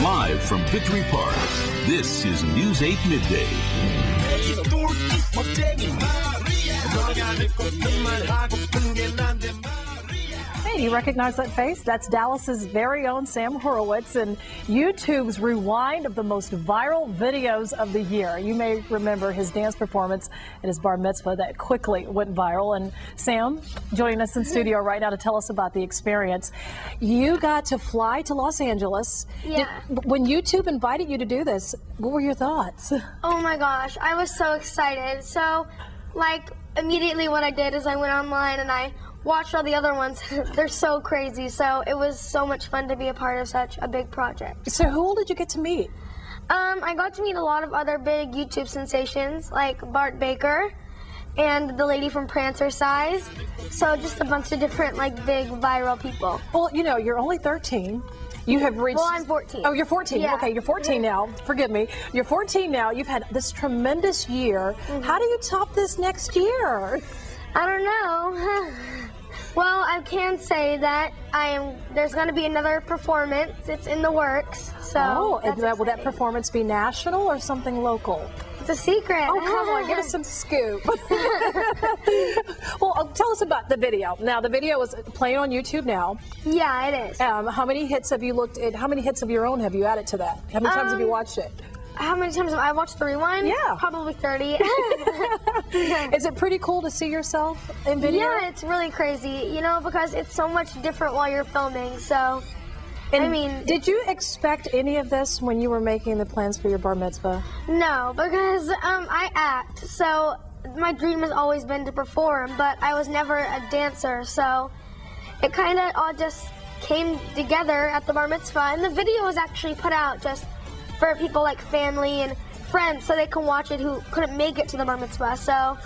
Live from Victory Park, this is News 8 Midday. Hey, you recognize that face? That's Dallas's very own Sam Horowitz and YouTube's rewind of the most viral videos of the year. You may remember his dance performance at his bar mitzvah that quickly went viral. And Sam, joining us in studio right now to tell us about the experience. You got to fly to Los Angeles. Yeah. When YouTube invited you to do this, what were your thoughts? Oh my gosh, I was so excited. So, like, immediately what I did is I went online and I watched all the other ones. They're so crazy. So it was so much fun to be a part of such a big project. So who all did you get to meet? I got to meet a lot of other big YouTube sensations like Bart Baker and the lady from Prancer Size. So just a bunch of different like big viral people. Well, you know, you're only 13. You have reached... Well, I'm 14. Oh, you're 14. Yeah. Okay, you're 14 now. Forgive me. You're 14 now. You've had this tremendous year. How do you top this next year? I don't know. Well, I can say that there's going to be another performance. It's in the works. So will that performance be national or something local? It's a secret. Oh, come on, give us some scoop. Well, tell us about the video. Now, the video is playing on YouTube now. Yeah, it is. How many hits have you looked at? How many hits of your own have you added to that? How many times have you watched it? How many times have I watched the rewind? Yeah. Probably 30. Is it pretty cool to see yourself in video? Yeah, it's really crazy, you know, because it's so much different while you're filming, so... And I mean, did you expect any of this when you were making the plans for your bar mitzvah? No, because I act, so my dream has always been to perform, but I was never a dancer, so it kind of all just came together at the bar mitzvah, and the video was actually put out just for people like family and friends so they can watch it who couldn't make it to the bar mitzvah, so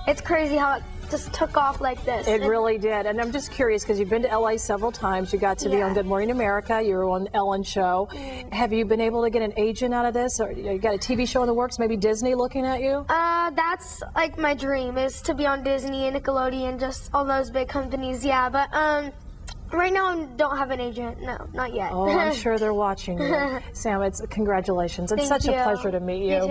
it's crazy how it just took off like this. It really did. And I'm just curious because you've been to LA several times. You got to be on Good Morning America. You were on Ellen show. Have you been able to get an agent out of this, or you got a TV show in the works? Maybe Disney looking at you? That's like my dream, is to be on Disney and Nickelodeon, just all those big companies. Yeah, but right now I don't have an agent. No, not yet. Oh, I'm sure they're watching you. Sam, congratulations. It's such a pleasure to meet you.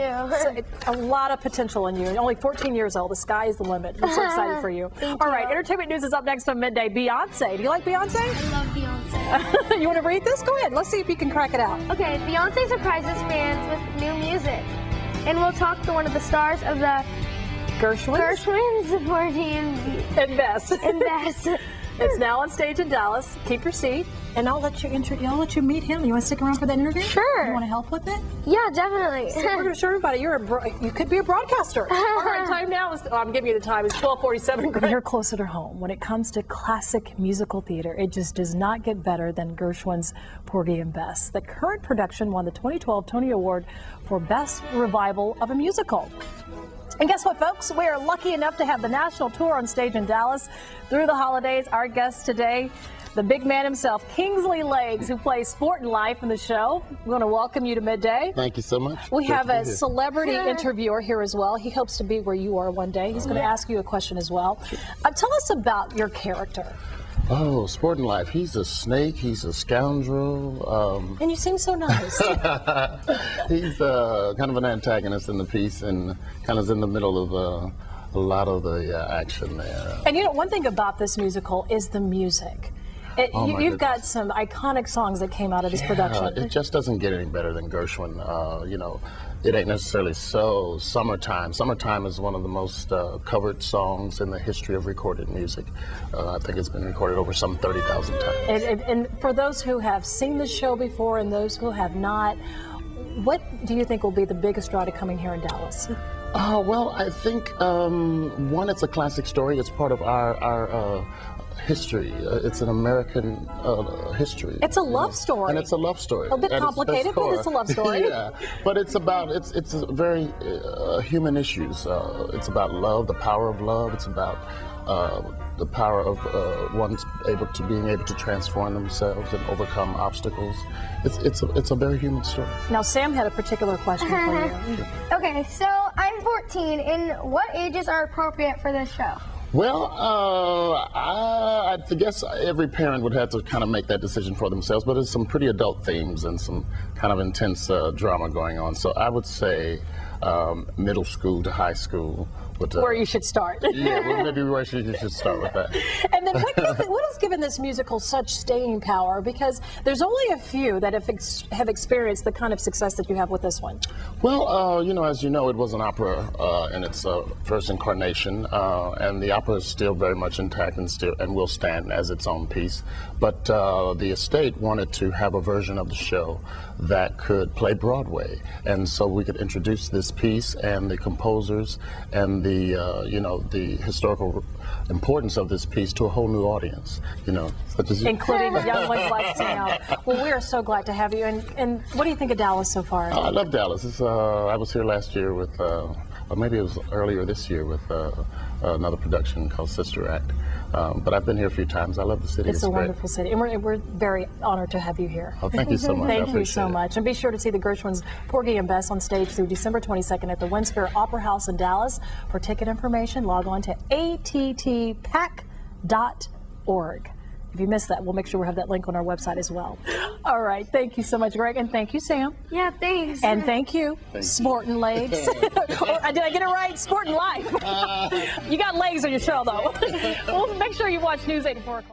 A lot of potential in you. You're only 14 years old. The sky is the limit. I'm so excited for you. All right, entertainment news is up next on Midday. Beyonce. Do you like Beyonce? I love Beyonce. You want to read this? Go ahead. Let's see if you can crack it out. Okay, Beyonce surprises fans with new music. And we'll talk to one of the stars of the Gershwins for Invest. It's now on stage in Dallas. Keep your seat, and I'll let you meet him. You want to stick around for that interview? Sure. You want to help with it? Yeah, definitely. So we're going to show everybody you could be a broadcaster. All right, time now is I'm giving you the time. It's 12:47. You're closer to home when it comes to classic musical theater. It just does not get better than Gershwin's Porgy and Bess. The current production won the 2012 Tony Award for Best Revival of a Musical. And guess what, folks? We are lucky enough to have the national tour on stage in Dallas through the holidays. Our guest today, the big man himself, Kingsley Legs, who plays Sport and Life in the show. We want to welcome you to Midday. Thank you so much. We have a celebrity interviewer here as well. He hopes to be where you are one day. He's going to ask you a question as well. Tell us about your character. Oh, Sport and Life. He's a snake. He's a scoundrel. And you seem so nice. He's kind of an antagonist in the piece and kind of in the middle of a lot of the action there. And you know, one thing about this musical is the music. You've got some iconic songs that came out of this production. It just doesn't get any better than Gershwin. You know, it ain't necessarily so. Summertime. Summertime is one of the most covered songs in the history of recorded music. I think it's been recorded over some 30,000 times. And for those who have seen the show before and those who have not, what do you think will be the biggest draw to coming here in Dallas? Well, I think, one, it's a classic story. It's part of our history. It's an American history. It's a love story. And it's a love story. A bit complicated, but it's a love story. Yeah, but it's about, it's very human issues. It's about love, the power of love. It's about the power of being able to transform themselves and overcome obstacles. It's a very human story. Now, Sam had a particular question for you. Okay, so I'm 14, and what ages are appropriate for this show? Well, I guess every parent would have to kind of make that decision for themselves, but there's some pretty adult themes and some kind of intense drama going on. So I would say middle school to high school. Where you should start. Yeah, well, maybe where you should start with that. And then what has given this musical such staying power? Because there's only a few that have experienced the kind of success that you have with this one. Well, you know, as you know, it was an opera in its first incarnation, and the opera is still very much intact and will stand as its own piece. But the estate wanted to have a version of the show that could play Broadway, and so we could introduce this piece and the composers and the you know, the historical importance of this piece to a whole new audience, you know, such as including young ones like Sam. Well, we are so glad to have you. And what do you think of Dallas so far? I love Dallas. I was here last year with, or maybe it was earlier this year with another production called Sister Act. But I've been here a few times. I love the city. It's a wonderful city, and we're very honored to have you here. Oh, thank you so much. Thank you so much. And be sure to see the Gershwins, Porgy and Bess on stage through December 22nd at the Winspire Opera House in Dallas. For ticket information, log on to attpac.org. If you missed that, we'll make sure we have that link on our website as well. All right. Thank you so much, Greg. And thank you, Sam. Yeah, thanks. And thank you, Sporting Legs. Did I get it right? Sporting Life. You got legs on your show, though. Well, make sure you watch News 8 at 4 o'clock.